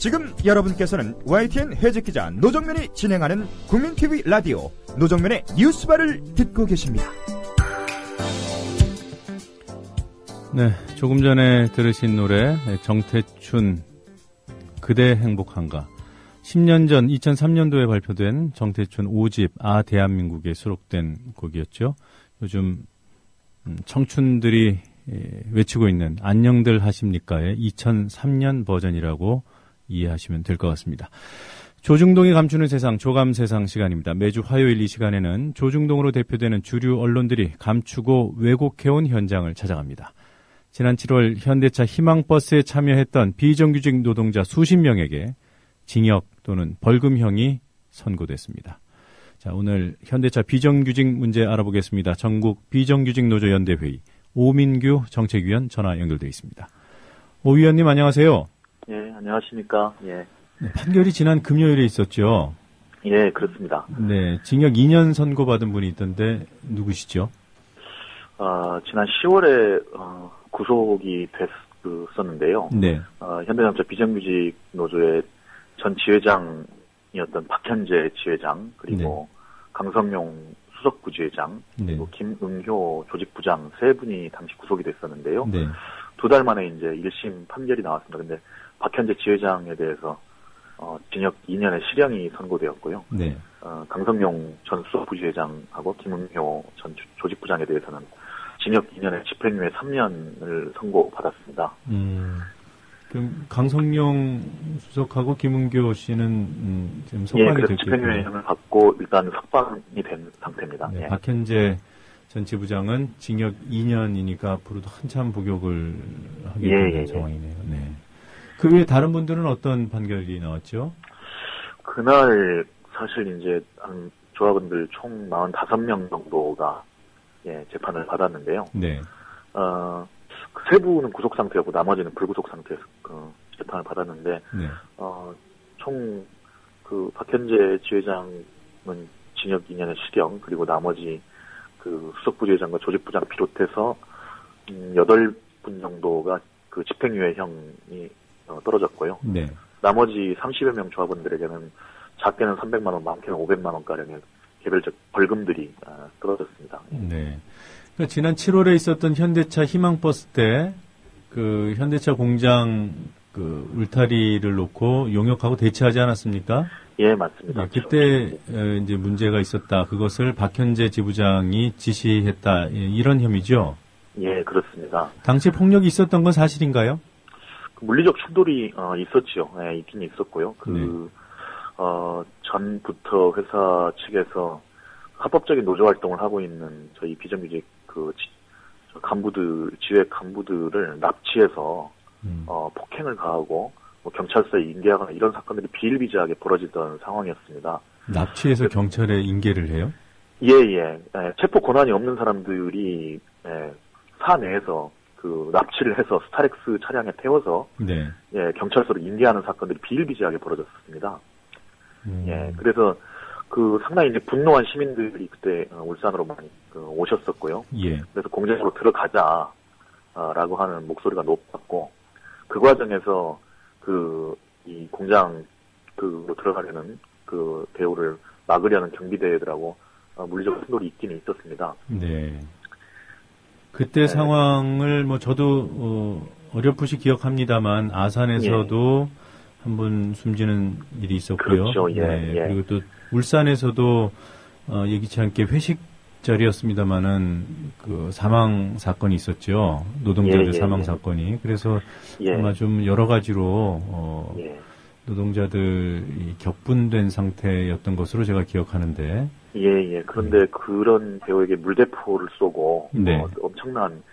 지금 여러분께서는 YTN 해직기자 노정면이 진행하는 국민TV 라디오 노정면의 뉴스바를 듣고 계십니다. 네, 조금 전에 들으신 노래 정태춘 그대 행복한가. 10년 전 2003년도에 발표된 정태춘 5집 아 대한민국에 수록된 곡이었죠. 요즘 청춘들이 외치고 있는 안녕들 하십니까의 2003년 버전이라고 이해하시면 될 것 같습니다. 조중동이 감추는 세상, 조감세상 시간입니다. 매주 화요일 이 시간에는 조중동으로 대표되는 주류 언론들이 감추고 왜곡해온 현장을 찾아갑니다. 지난 7월 현대차 희망버스에 참여했던 비정규직 노동자 수십 명에게 징역 또는 벌금형이 선고됐습니다. 자, 오늘 현대차 비정규직 문제 알아보겠습니다. 전국 비정규직 노조 연대회의 오민규 정책위원 전화 연결되어 있습니다. 오 위원님 안녕하세요. 예, 안녕하십니까. 예. 네, 판결이 지난 금요일에 있었죠. 예, 그렇습니다. 네, 징역 2년 선고받은 분이 있던데 누구시죠? 지난 10월에 구속이 됐었는데요. 네. 현대자동차 비정규직 노조의 전 지회장이었던 박현재 지회장, 그리고 네. 강성용 수석부지회장, 그리고 네. 김응효 조직부장 세 분이 당시 구속이 됐었는데요. 네. 2달 만에 이제 1심 판결이 나왔습니다. 근데 박현재 지회장에 대해서 징역 2년의 실형이 선고되었고요. 네. 강성용 전 수석부지회장하고 김응효 전 조직부장에 대해서는 징역 2년에 집행유예 3년을 선고받았습니다. 그럼 강성용 수석하고 김은교 씨는 지금 석방이 됐겠죠? 예, 집행유예를 받고 일단 석방이 된 상태입니다. 네, 예. 박현재 전 지부장은 징역 2년이니까 앞으로도 한참 복역을 하게 되는 상황이네요. 네. 그 외에 다른 분들은 어떤 판결이 나왔죠? 그날 사실 이제 한 조합원들 총 45명 정도가 재판을 받았는데요. 네. 세 분은 구속 상태였고 나머지는 불구속 상태에서 재판을 받았는데, 네. 총 박현재 지회장은 징역 2년의 실형, 그리고 나머지 수석부지회장과 조직부장 비롯해서 8분 정도가 집행유예형이 떨어졌고요. 네. 나머지 30여 명 조합원들에게는 작게는 300만 원, 많게는 500만 원가량의 개별적 벌금들이 떨어졌습니다. 네. 그러니까 지난 7월에 있었던 현대차 희망버스 때 현대차 공장 울타리를 놓고 용역하고 대치하지 않았습니까? 예, 맞습니다. 네, 그때 이제 문제가 있었다. 그것을 박현재 지부장이 지시했다. 이런 혐의죠? 예, 그렇습니다. 당시 폭력이 있었던 건 사실인가요? 물리적 충돌이 있었지요. 예, 있긴 있었고요. 전부터 회사 측에서 합법적인 노조 활동을 하고 있는 저희 비정규직 지회 간부들을 납치해서 폭행을 가하고 경찰서에 인계하거나 이런 사건들이 비일비재하게 벌어지던 상황이었습니다. 납치해서 경찰에 인계를 해요? 예. 체포 권한이 없는 사람들이 사 내에서 납치를 해서 스타렉스 차량에 태워서 네. 경찰서로 인계하는 사건들이 비일비재하게 벌어졌습니다. 예, 그래서 상당히 이제 분노한 시민들이 그때 울산으로 많이 오셨었고요. 예. 그래서 공장으로 들어가자라고 하는 목소리가 높았고, 그 과정에서 이 공장 들어가려는 대우를 막으려는 경비대들하고 물리적 충돌이 있기는 있었습니다. 네. 그때 상황을 저도 어렴풋이 기억합니다만 아산에서도 한 분 숨지는 일이 있었고요. 그렇죠. 네. 그리고 또 울산에서도 예기치 않게 회식 자리였습니다만은 사망 사건이 있었죠. 노동자들 사망 사건이. 그래서 아마 좀 여러 가지로 노동자들이 격분된 상태였던 것으로 제가 기억하는데. 그런데 그런 배우에게 물대포를 쏘고 엄청난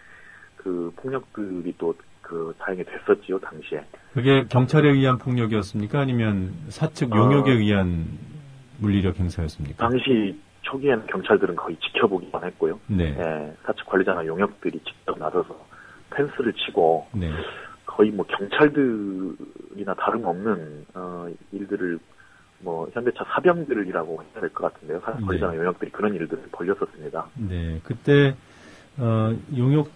폭력들이 또 다행히 됐었지요, 당시에. 그게 경찰에 의한 폭력이었습니까? 아니면 사측 용역에 의한 물리력 행사였습니까? 당시 초기에는 경찰들은 거의 지켜보기만 했고요. 네. 사측 관리자나 용역들이 직접 나서서 펜스를 치고 거의 경찰들이나 다름없는 일들을 현대차 사병들이라고 해야 될 것 같은데요. 사측 관리자나 용역들이 그런 일들을 벌였었습니다. 네. 그때 용역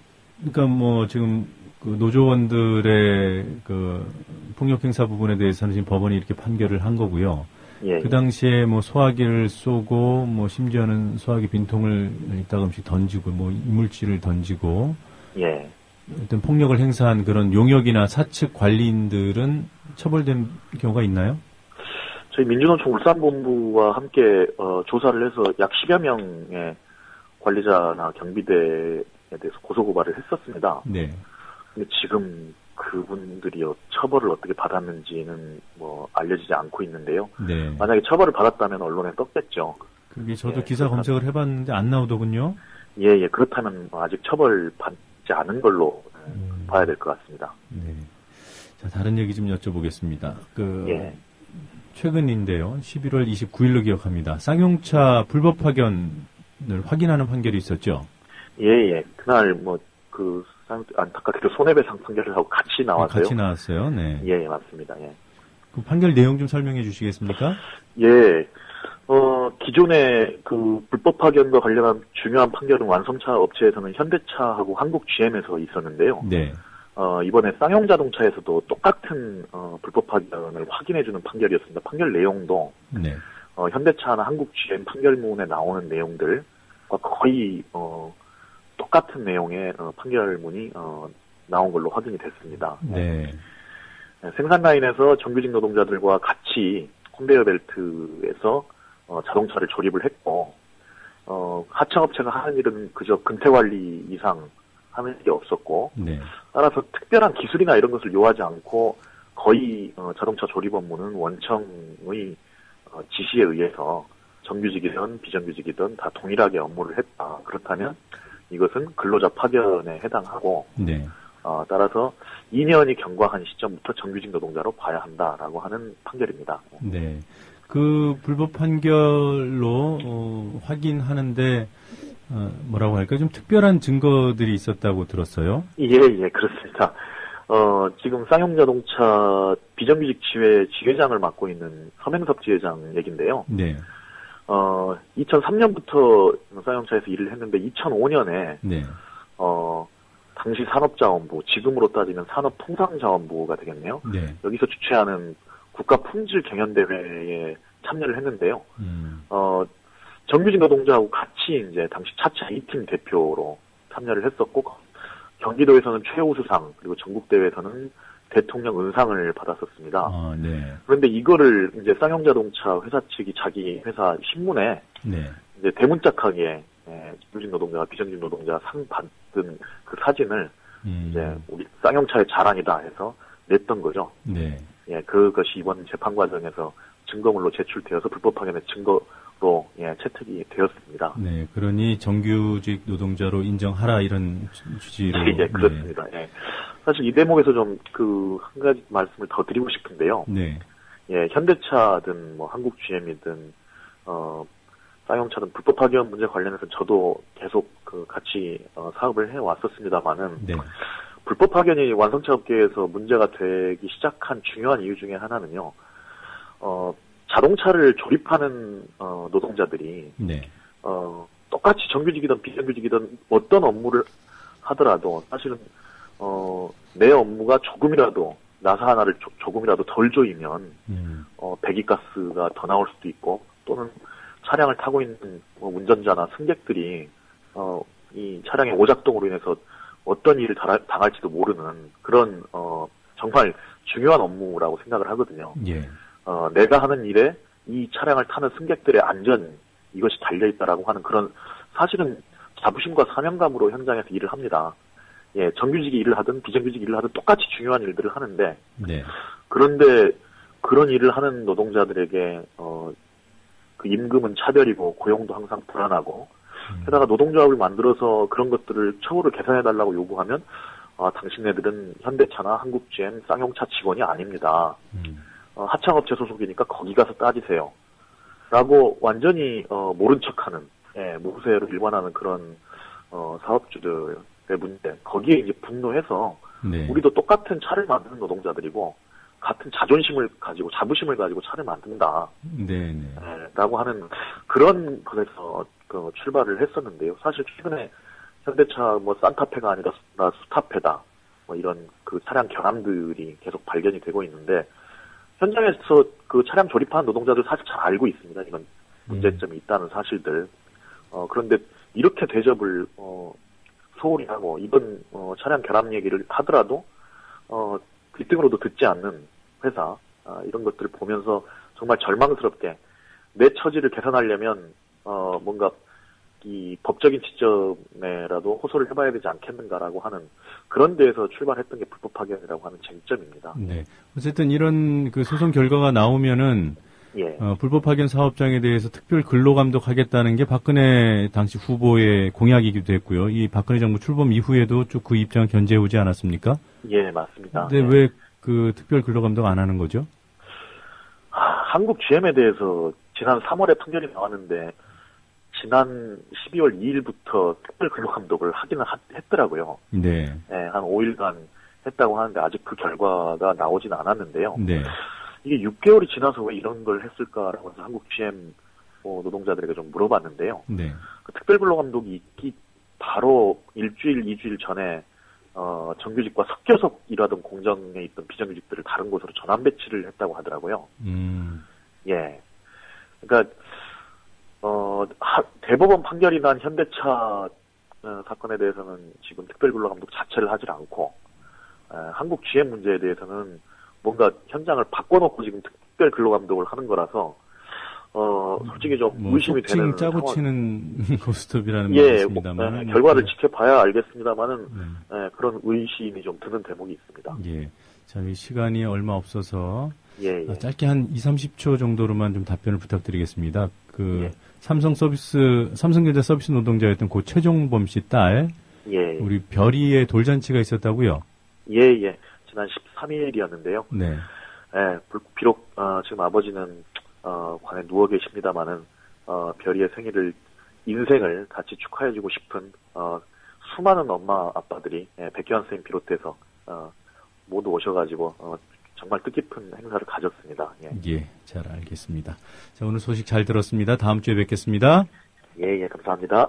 그러니까 지금 그 노조원들의 그 폭력 행사 부분에 대해서는 지금 법원이 이렇게 판결을 한 거고요. 예. 그 당시에 뭐 소화기를 쏘고 뭐 심지어는 소화기 빈통을 이따금씩 던지고 뭐 이물질을 던지고 예. 어떤 폭력을 행사한 그런 용역이나 사측 관리인들은 처벌된 경우가 있나요? 저희 민주노총 울산본부와 함께 조사를 해서 약 10여 명의 관리자나 경비대에 대해서 고소고발을 했었습니다. 네. 근데 지금 그분들이 처벌을 어떻게 받았는지는 뭐 알려지지 않고 있는데요. 네. 만약에 처벌을 받았다면 언론에 떴겠죠. 그게 저도 기사 검색을 해봤는데 안 나오더군요. 예. 그렇다면 아직 처벌 받지 않은 걸로 봐야 될 것 같습니다. 네. 자, 다른 얘기 좀 여쭤보겠습니다. 예. 최근인데요. 11월 29일로 기억합니다. 쌍용차 불법 파견을 확인하는 판결이 있었죠. 예. 그날 안타깝게도 손해배상 판결을 하고 같이 나왔어요. 같이 나왔어요. 네. 예, 맞습니다. 예. 그 판결 내용 좀 설명해 주시겠습니까? 예. 기존의 그 불법 파견과 관련한 중요한 판결은 완성차 업체에서는 현대차하고 한국 GM에서 있었는데요. 네. 이번에 쌍용자동차에서도 똑같은 불법 파견을 확인해주는 판결이었습니다. 판결 내용도 네. 현대차나 한국 GM 판결문에 나오는 내용들과 거의 똑같은 내용의 판결문이 나온 걸로 확인이 됐습니다. 네. 생산 라인에서 정규직 노동자들과 같이 컨베이어 벨트에서 자동차를 조립을 했고 하청업체가 하는 일은 그저 근태 관리 이상 하는 일이 없었고 네. 따라서 특별한 기술이나 이런 것을 요하지 않고 거의 자동차 조립 업무는 원청의 지시에 의해서 정규직이든 비정규직이든 다 동일하게 업무를 했다. 그렇다면 이것은 근로자 파견에 해당하고 네. 따라서 2년이 경과한 시점부터 정규직 노동자로 봐야 한다라고 하는 판결입니다. 네. 그 불법 판결로 확인하는데 뭐라고 할까요? 좀 특별한 증거들이 있었다고 들었어요. 예, 그렇습니다. 지금 쌍용자동차 비정규직 지회장을 맡고 있는 서맹섭 지회장 얘긴데요. 네. 2003년부터 쌍용차에서 일을 했는데 2005년에 네. 당시 산업자원부, 지금으로 따지면 산업통상자원부가 되겠네요. 네. 여기서 주최하는 국가 품질 경연대회에 참여를 했는데요. 정규직 노동자하고 같이 이제 당시 차차 A팀 대표로 참여를 했었고, 경기도에서는 최우수상, 그리고 전국대회에서는 대통령 은상을 받았었습니다. 네. 그런데 이거를 이제 쌍용자동차 회사 측이 자기 회사 신문에 네. 이제 대문짝하게 정규직 노동자와 비정규직 노동자 상 받은 그 사진을 이제 우리 쌍용차의 자랑이다 해서 냈던 거죠. 네. 예, 그것이 이번 재판 과정에서 증거물로 제출되어서 불법 파견의 증거로 채택이 되었습니다. 네, 그러니 정규직 노동자로 인정하라 이런 취지로. 네, 그렇습니다. 네. 사실 이 대목에서 좀 한 가지 말씀을 더 드리고 싶은데요. 네. 예, 현대차든 뭐 한국 GM이든 쌍용차든 불법 파견 문제 관련해서 저도 계속 같이 사업을 해 왔었습니다만은 네. 불법 파견이 완성차 업계에서 문제가 되기 시작한 중요한 이유 중에 하나는요. 자동차를 조립하는 노동자들이 네. 똑같이 정규직이든 비정규직이든 어떤 업무를 하더라도 사실은 내 업무가 조금이라도 나사 하나를 조금이라도 덜 조이면 배기가스가 더 나올 수도 있고 또는 차량을 타고 있는 운전자나 승객들이 이 차량의 오작동으로 인해서 어떤 일을 당할지도 모르는 그런 정말 중요한 업무라고 생각을 하거든요. 예. 내가 하는 일에 이 차량을 타는 승객들의 안전 이것이 달려있다라고 하는 그런 사실은 자부심과 사명감으로 현장에서 일을 합니다. 예, 정규직이 일을 하든 비정규직 일을 하든 똑같이 중요한 일들을 하는데 네. 그런데 그런 일을 하는 노동자들에게 그 임금은 차별이고 고용도 항상 불안하고 게다가 노동조합을 만들어서 그런 것들을 처우를 개선해달라고 요구하면 당신네들은 현대차나 한국 GM, 쌍용차 직원이 아닙니다. 하청업체 소속이니까 거기 가서 따지세요. 라고 완전히 모른 척하는 모세로 일관하는 그런 사업주들의 문제. 거기에 이제 분노해서 네. 우리도 똑같은 차를 만드는 노동자들이고 같은 자존심을 가지고 자부심을 가지고 차를 만든다. 네. 라고 하는 그런 것에서 출발을 했었는데요. 사실 최근에 현대차 산타페가 아니라 수타페다. 뭐 이런 그 차량 결함들이 계속 발견이 되고 있는데, 현장에서 그 차량 조립하는 노동자들 사실 잘 알고 있습니다. 이런 문제점이 있다는 사실들. 그런데 이렇게 대접을, 소홀히 하고, 이번, 차량 결함 얘기를 하더라도, 귓등으로도 듣지 않는 회사, 이런 것들을 보면서 정말 절망스럽게 내 처지를 개선하려면, 뭔가, 이 법적인 지점에라도 호소를 해봐야 되지 않겠는가라고 하는 그런 데에서 출발했던 게 불법 파견이라고 하는 쟁점입니다. 네. 어쨌든 이런 그 소송 결과가 나오면은 예. 불법 파견 사업장에 대해서 특별 근로감독하겠다는 게 박근혜 당시 후보의 공약이기도 했고요. 이 박근혜 정부 출범 이후에도 쭉 그 입장을 견제해오지 않았습니까? 예, 맞습니다. 근데 왜 그 특별 근로감독 안 하는 거죠? 한국 GM에 대해서 지난 3월에 판결이 나왔는데 지난 12월 2일부터 특별 근로감독을 하기는 했더라고요. 네. 네, 한 5일간 했다고 하는데 아직 그 결과가 나오진 않았는데요. 네. 이게 6개월이 지나서 왜 이런 걸 했을까라고 해서 한국 GM 노동자들에게 좀 물어봤는데요. 네. 그 특별 근로감독이 있기 바로 일주일, 2주일 전에 정규직과 섞여서 일하던 공장에 있던 비정규직들을 다른 곳으로 전환 배치를 했다고 하더라고요. 예. 그러니까 대법원 판결이 난 현대차 사건에 대해서는 지금 특별근로감독 자체를 하질 않고 한국 GM 문제에 대해서는 뭔가 현장을 바꿔놓고 지금 특별근로감독을 하는 거라서 솔직히 좀 의심이 되는 짜고 치는 고스톱이라는 예, 말이 있습니다만 결과를 지켜봐야 알겠습니다만은 그런 의심이 좀 드는 대목이 있습니다. 예. 자, 이 시간이 얼마 없어서 예. 짧게 한 2, 30초 정도로만 좀 답변을 부탁드리겠습니다. 예. 삼성전자 서비스 노동자였던 고 최종범 씨 딸, 예. 우리 별이의 돌잔치가 있었다고요? 예. 지난 13일이었는데요. 네. 예, 비록 지금 아버지는 관에 누워 계십니다만은 별이의 인생을 같이 축하해주고 싶은 수많은 엄마 아빠들이 백기환 선생님 비롯해서 모두 오셔가지고 정말 뜻깊은 행사를 가졌습니다. 예, 잘 알겠습니다. 자, 오늘 소식 잘 들었습니다. 다음 주에 뵙겠습니다. 예, 감사합니다.